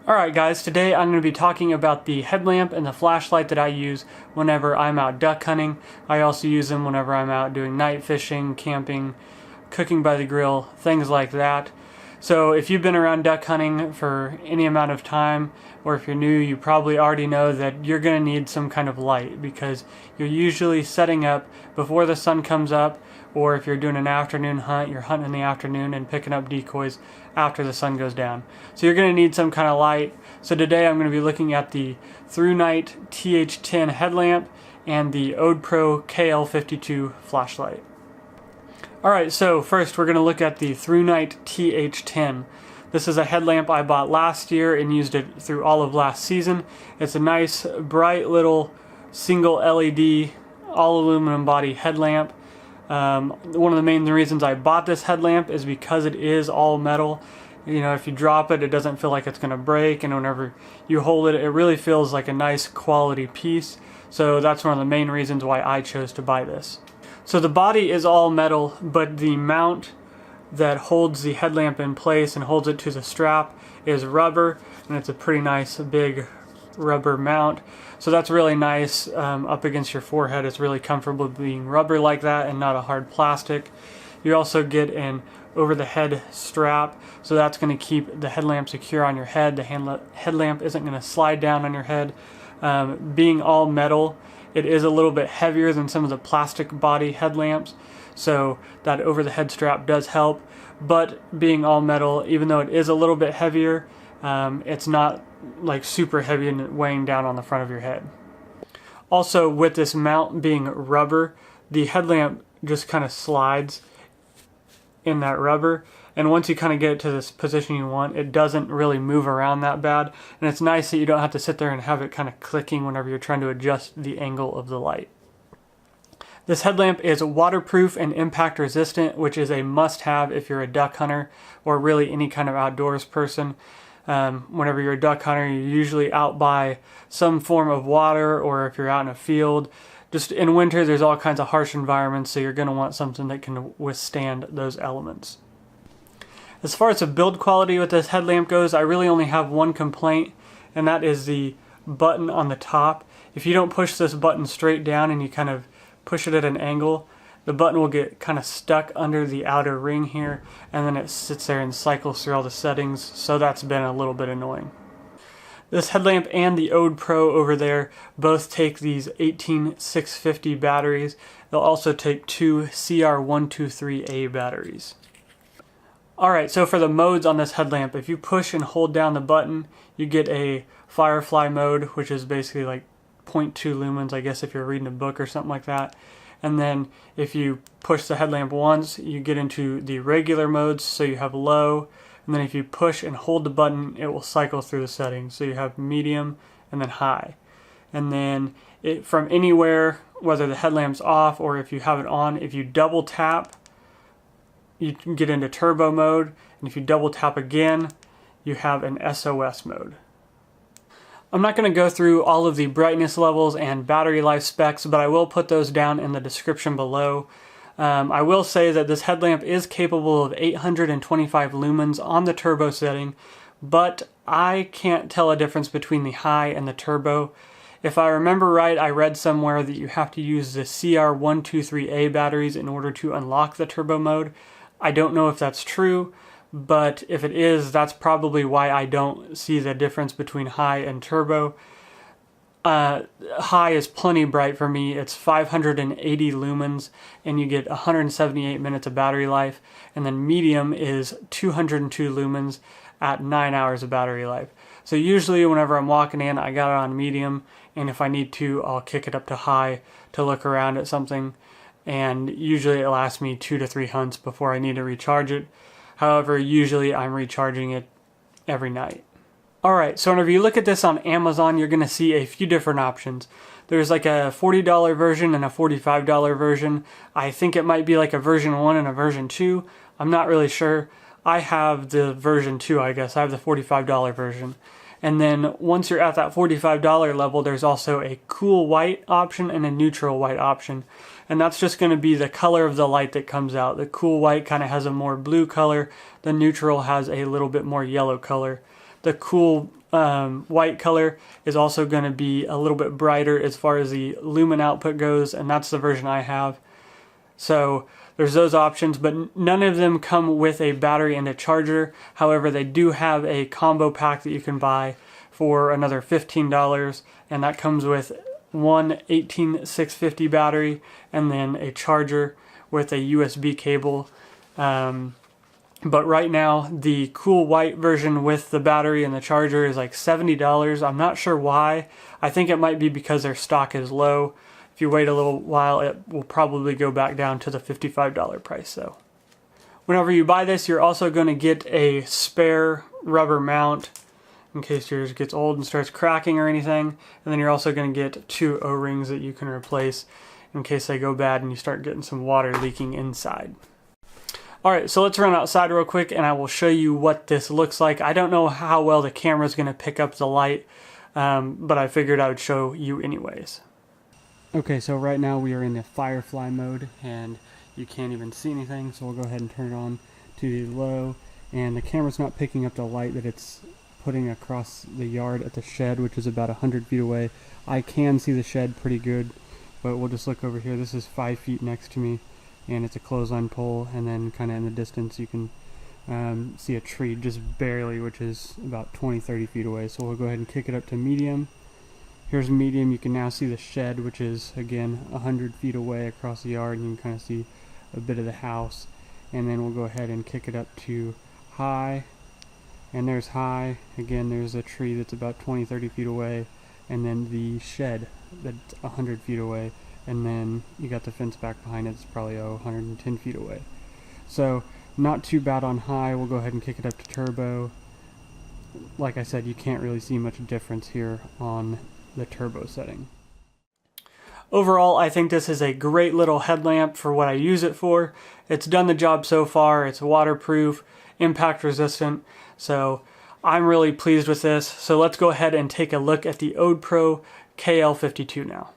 Alright guys, today I'm going to be talking about the headlamp and the flashlight that I use whenever I'm out duck hunting. I also use them whenever I'm out doing night fishing, camping, cooking by the grill, things like that. So if you've been around duck hunting for any amount of time, or if you're new, you probably already know that you're going to need some kind of light because you're usually setting up before the sun comes up, or if you're doing an afternoon hunt, you're hunting in the afternoon and picking up decoys after the sun goes down. So you're going to need some kind of light. So today I'm going to be looking at the Thrunite Th10 Headlamp and the OdePro KL52 flashlight. Alright, so first we're going to look at the Thrunite Th10. This is a headlamp I bought last year and used it through all of last season. It's a nice, bright little single LED, all aluminum body headlamp. One of the main reasons I bought this headlamp is because it is all metal. You know, if you drop it, it doesn't feel like it's going to break, and whenever you hold it, it really feels like a nice quality piece. So that's one of the main reasons why I chose to buy this. So the body is all metal, but the mount that holds the headlamp in place and holds it to the strap is rubber, and it's a pretty nice big rubber mount. So that's really nice up against your forehead. It's really comfortable being rubber like that and not a hard plastic. You also get an over the head strap, so that's going to keep the headlamp secure on your head. The headlamp isn't going to slide down on your head. Being all metal, it is a little bit heavier than some of the plastic body headlamps, so that over the head strap does help. But being all metal, even though it is a little bit heavier, it's not like super heavy and weighing down on the front of your head. Also, with this mount being rubber, the headlamp just kind of slides in that rubber, and once you kind of get it to this position you want, it doesn't really move around that bad, and it's nice that you don't have to sit there and have it kind of clicking whenever you're trying to adjust the angle of the light. This headlamp is waterproof and impact resistant, which is a must-have if you're a duck hunter or really any kind of outdoors person. Whenever you're a duck hunter, you're usually out by some form of water, or if you're out in a field. Just in winter, there's all kinds of harsh environments, so you're going to want something that can withstand those elements. As far as the build quality with this headlamp goes, I really only have one complaint, and that is the button on the top. If you don't push this button straight down and you kind of push it at an angle, the button will get kind of stuck under the outer ring here, and then it sits there and cycles through all the settings, so that's been a little bit annoying. This headlamp and the OdePro over there both take these 18650 batteries. They'll also take two CR123A batteries. Alright, so for the modes on this headlamp, if you push and hold down the button, you get a Firefly Mode, which is basically like 0.2 lumens, I guess if you're reading a book or something like that. And then if you push the headlamp once, you get into the regular modes, so you have low. And then if you push and hold the button, it will cycle through the settings. So you have medium and then high. And then from anywhere, whether the headlamp's off or if you have it on, if you double tap, you can get into turbo mode. And if you double tap again, you have an SOS mode. I'm not going to go through all of the brightness levels and battery life specs, but I will put those down in the description below. I will say that this headlamp is capable of 825 lumens on the turbo setting, but I can't tell a difference between the high and the turbo. If I remember right, I read somewhere that you have to use the CR123A batteries in order to unlock the turbo mode. I don't know if that's true, but if it is, that's probably why I don't see the difference between high and turbo. High is plenty bright for me. It's 580 lumens and you get 178 minutes of battery life. And then medium is 202 lumens at 9 hours of battery life. So usually whenever I'm walking in, I got it on medium, and if I need to, I'll kick it up to high to look around at something. And usually it lasts me 2 to 3 hunts before I need to recharge it. However, usually I'm recharging it every night. Alright, so whenever you look at this on Amazon, you're going to see a few different options. There's like a $40 version and a $45 version. I think it might be like a version 1 and a version 2. I'm not really sure. I have the version 2, I guess. I have the $45 version. And then once you're at that $45 level, there's also a cool white option and a neutral white option. And that's just going to be the color of the light that comes out. The cool white kind of has a more blue color. The neutral has a little bit more yellow color. The cool white color is also going to be a little bit brighter as far as the lumen output goes, and that's the version I have. So there's those options, but none of them come with a battery and a charger. However, they do have a combo pack that you can buy for another $15, and that comes with one 18650 battery and then a charger with a USB cable. But right now, the cool white version with the battery and the charger is like $70. I'm not sure why. I think it might be because their stock is low. If you wait a little while, it will probably go back down to the $55 price though. Whenever you buy this, you're also going to get a spare rubber mount in case yours gets old and starts cracking or anything. And then you're also going to get 2 O-rings that you can replace in case they go bad and you start getting some water leaking inside. Alright, so let's run outside real quick and I will show you what this looks like. I don't know how well the camera is going to pick up the light, but I figured I would show you anyways. Okay, so right now we are in the Firefly mode and you can't even see anything, so we'll go ahead and turn it on to low, and the camera's not picking up the light that it's putting across the yard at the shed, which is about 100 feet away. I can see the shed pretty good, but we'll just look over here. This is 5 feet next to me, and it's a clothesline pole, and then kind of in the distance you can see a tree just barely, which is about 20-30 feet away. So we'll go ahead and kick it up to medium. Here's medium. You can now see the shed, which is again 100 feet away across the yard, and you can kind of see a bit of the house. And then we'll go ahead and kick it up to high, and there's high. Again, there's a tree that's about 20-30 feet away, and then the shed that's 100 feet away, and then you got the fence back behind it. It's probably 110 feet away. So not too bad on high. We'll go ahead and kick it up to turbo. Like I said, you can't really see much difference here on the turbo setting. Overall, I think this is a great little headlamp for what I use it for. It's done the job so far. It's waterproof, impact resistant, so I'm really pleased with this. So let's go ahead and take a look at the OdePro KL52 now.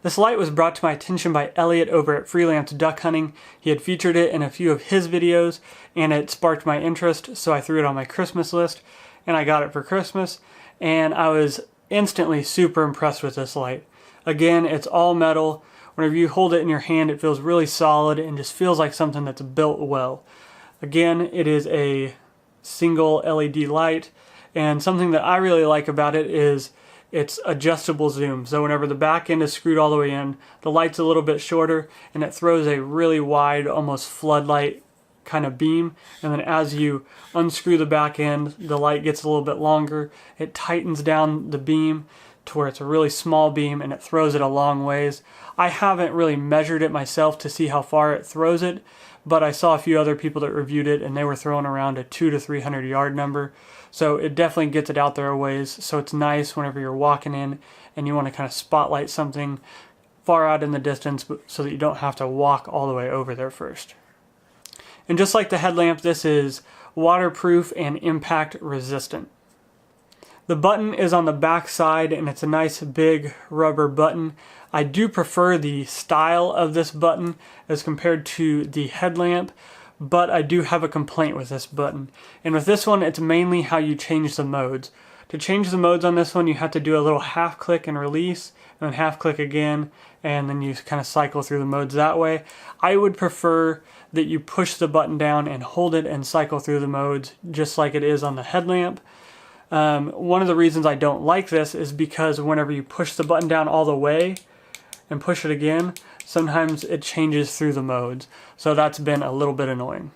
This light was brought to my attention by Elliot over at Freelance Duck Hunting. He had featured it in a few of his videos and it sparked my interest, so I threw it on my Christmas list and I got it for Christmas, and I was instantly super impressed with this light. Again, it's all metal. Whenever you hold it in your hand, it feels really solid and just feels like something that's built well. Again, it is a single LED light, and something that I really like about it is it's adjustable zoom. So whenever the back end is screwed all the way in, the light's a little bit shorter and it throws a really wide, almost floodlight kind of beam, and then as you unscrew the back end, the light gets a little bit longer. It tightens down the beam to where it's a really small beam and it throws it a long ways. I haven't really measured it myself to see how far it throws it, but I saw a few other people that reviewed it and they were throwing around a 200 to 300 yard number. So it definitely gets it out there a ways. So it's nice whenever you're walking in and you want to kind of spotlight something far out in the distance so that you don't have to walk all the way over there first. And just like the headlamp, this is waterproof and impact resistant. The button is on the back side and it's a nice big rubber button. I do prefer the style of this button as compared to the headlamp, but I do have a complaint with this button. And with this one, it's mainly how you change the modes. To change the modes on this one, you have to do a little half click and release, and then half click again, and then you kind of cycle through the modes that way. I would prefer that you push the button down and hold it and cycle through the modes just like it is on the headlamp. One of the reasons I don't like this is because whenever you push the button down all the way and push it again, sometimes it changes through the modes. So that's been a little bit annoying.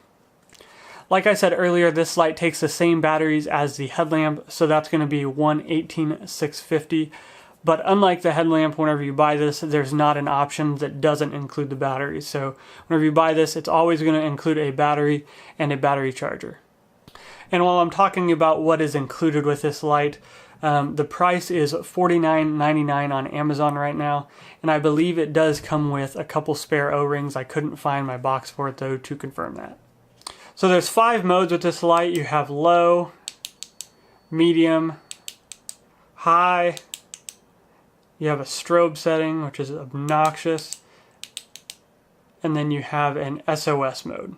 Like I said earlier, this light takes the same batteries as the headlamp, so that's going to be one 18650. But unlike the headlamp, whenever you buy this, there's not an option that doesn't include the battery. So whenever you buy this, it's always going to include a battery and a battery charger. And while I'm talking about what is included with this light, the price is $49.99 on Amazon right now, and I believe it does come with a couple spare O-rings. I couldn't find my box for it though to confirm that. So there's 5 modes with this light. You have low, medium, high, you have a strobe setting, which is obnoxious, and then you have an SOS mode.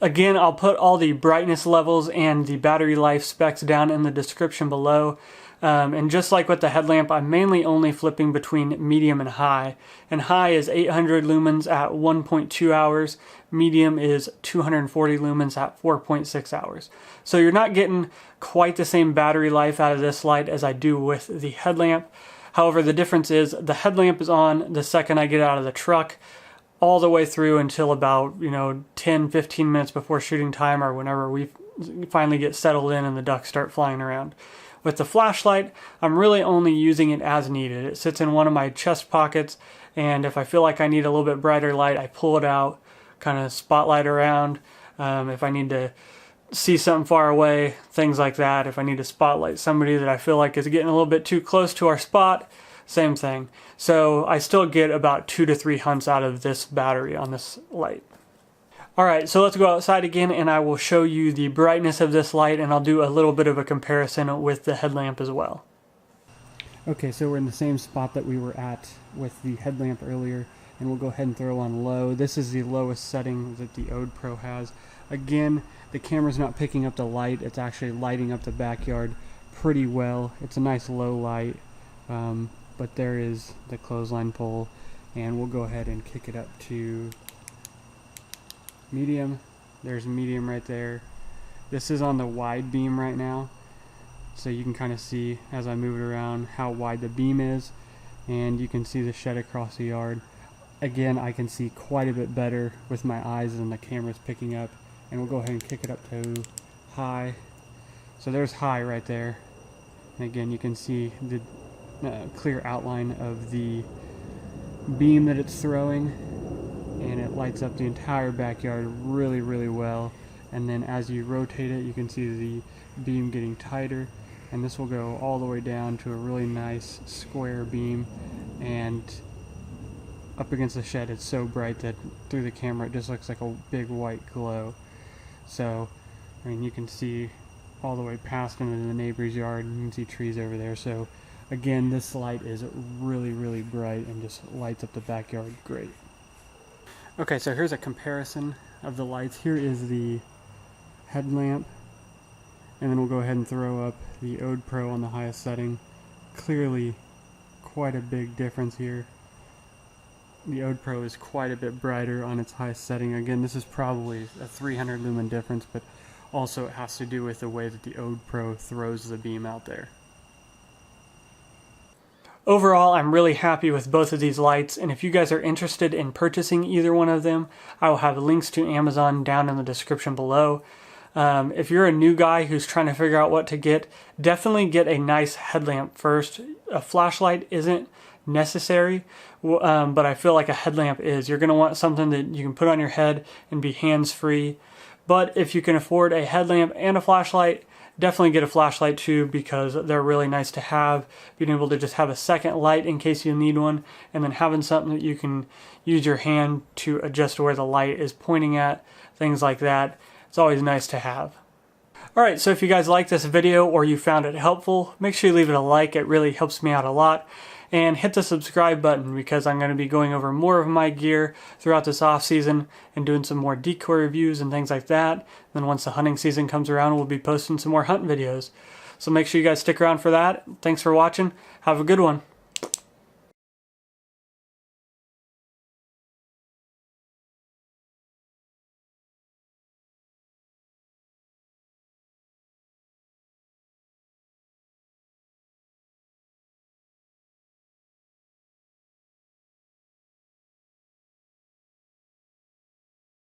Again, I'll put all the brightness levels and the battery life specs down in the description below. And just like with the headlamp, I'm mainly only flipping between medium and high. And high is 800 lumens at 1.2 hours. Medium is 240 lumens at 4.6 hours. So you're not getting quite the same battery life out of this light as I do with the headlamp. However, the difference is the headlamp is on the second I get out of the truck, all the way through until about 10-15 minutes before shooting time, or whenever we finally get settled in and the ducks start flying around. With the flashlight, I'm really only using it as needed. It sits in one of my chest pockets, and if I feel like I need a little bit brighter light, I pull it out, kind of spotlight around. If I need to see something far away, things like that. If I need to spotlight somebody that I feel like is getting a little bit too close to our spot, same thing. So I still get about 2 to 3 hunts out of this battery on this light. Alright, so let's go outside again and I will show you the brightness of this light, and I'll do a little bit of a comparison with the headlamp as well. Okay, so we're in the same spot that we were at with the headlamp earlier, and we'll go ahead and throw on low. This is the lowest setting that the OdePro has. Again, the camera's not picking up the light, it's actually lighting up the backyard pretty well. It's a nice low light. But there is the clothesline pole, and we'll go ahead and kick it up to medium. There's medium right there. This is on the wide beam right now, so you can kind of see as I move it around how wide the beam is, and you can see the shed across the yard. Again, I can see quite a bit better with my eyes than the camera's picking up, and we'll go ahead and kick it up to high. So there's high right there, and again you can see the clear outline of the beam that it's throwing, and it lights up the entire backyard really, really well. And then as you rotate it, you can see the beam getting tighter, and this will go all the way down to a really nice square beam, and up against the shed it's so bright that through the camera it just looks like a big white glow. So I mean, you can see all the way past into the neighbor's yard, and you can see trees over there. So again, this light is really, really bright and just lights up the backyard great. Okay, so here's a comparison of the lights. Here is the headlamp, and then we'll go ahead and throw up the OdePro on the highest setting. Clearly quite a big difference here. The OdePro is quite a bit brighter on its highest setting. Again, this is probably a 300 lumen difference, but also it has to do with the way that the OdePro throws the beam out there. Overall, I'm really happy with both of these lights, and if you guys are interested in purchasing either one of them, I will have links to Amazon down in the description below. If you're a new guy who's trying to figure out what to get, definitely get a nice headlamp first. A flashlight isn't necessary, but I feel like a headlamp is. You're going to want something that you can put on your head and be hands-free. But if you can afford a headlamp and a flashlight, definitely get a flashlight too, because they're really nice to have. Being able to just have a second light in case you need one, and then having something that you can use your hand to adjust where the light is pointing at, things like that. It's always nice to have. Alright, so if you guys liked this video or you found it helpful, make sure you leave it a like. It really helps me out a lot. And hit the subscribe button, because I'm going to be going over more of my gear throughout this off season and doing some more decoy reviews and things like that. And then once the hunting season comes around, we'll be posting some more hunt videos. So make sure you guys stick around for that. Thanks for watching. Have a good one.